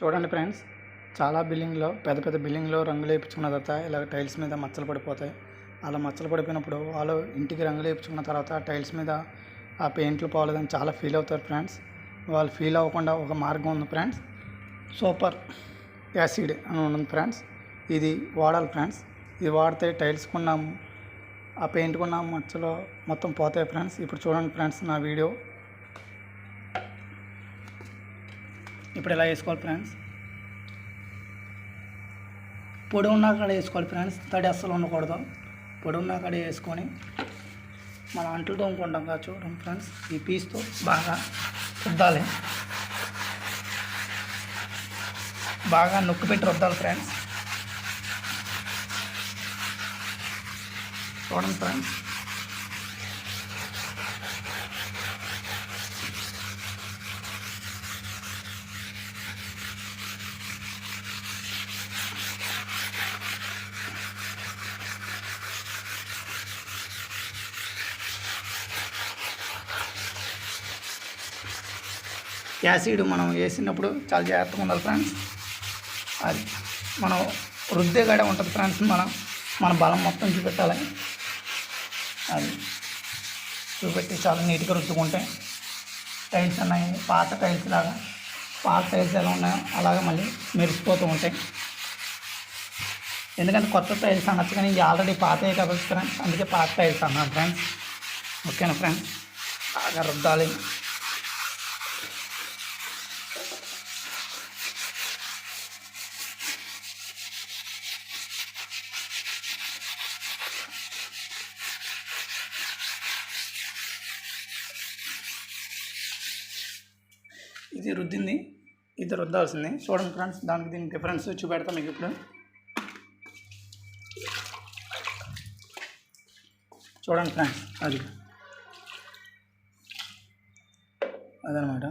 చూడండి ఫ్రెండ్స్, చాలా బిల్డింగ్లో పెద్ద బిల్డింగ్లో రంగులు వేయించుకున్న తర్వాత ఇలా టైల్స్ మీద మచ్చలు పడిపోతాయి. అలా మచ్చలు పడిపోయినప్పుడు వాళ్ళు ఇంటికి రంగులు వేయించుకున్న తర్వాత టైల్స్ మీద ఆ పెయింట్లు పోలేదని చాలా ఫీల్ అవుతారు ఫ్రెండ్స్. వాళ్ళు ఫీల్ అవ్వకుండా ఒక మార్గం ఉంది ఫ్రెండ్స్. సూపర్ యాసిడ్ అని ఉంది ఫ్రెండ్స్. ఇది వాడాలి ఫ్రెండ్స్. ఇది వాడితే టైల్స్ కొన్నాము ఆ పెయింట్ కొన్న మచ్చలు మొత్తం పోతాయి ఫ్రెండ్స్. ఇప్పుడు చూడండి ఫ్రెండ్స్, నా వీడియో ఇప్పుడు ఇలా వేసుకోవాలి ఫ్రెండ్స్. పొడి ఉన్న కాడ వేసుకోవాలి ఫ్రెండ్స్, తడి అస్సలు ఉండకూడదు. పొడి ఉన్న కాడ వేసుకొని మన అంట్లు తోముకుంటాం కదా, చూడండి ఫ్రెండ్స్, ఈ పీస్తో బాగా రుద్దాలి. బాగా నొక్కి పెట్టి రుద్దాలి ఫ్రెండ్స్. చూడండి ఫ్రెండ్స్, యాసిడ్ మనం వేసినప్పుడు చాలా జాగ్రత్తగా ఉండాలి ఫ్రెండ్స్. అది మనం రుద్దే గడ ఉంటుంది ఫ్రెండ్స్. మన బలం మొత్తం చూపెట్టాలి. అది చూపెట్టి చాలా నీట్గా రుద్దుకుంటే టైల్స్ అన్నాయి పాత టైల్స్ లాగా, పాత టైల్స్ ఎలా ఉన్నాయో అలాగే మళ్ళీ మెరిసిపోతూ ఉంటాయి. ఎందుకంటే కొత్త టైల్స్ అనొచ్చు, కానీ ఇవి ఆల్రెడీ పాతవి కాబట్టి ఫ్రెండ్స్, అందుకే పాత టైల్స్ అన్నాను ఫ్రెండ్స్. ఓకేనా ఫ్రెండ్స్, బాగా రుద్దాలి. ఇది రుద్దింది, ఇది రుద్దాల్సింది. చూడండి ఫ్రెండ్స్, దానికి దీనికి డిఫరెన్స్ చూపెడతాం మీకు ఇప్పుడు. చూడండి ఫ్రెండ్స్, అదనమాట.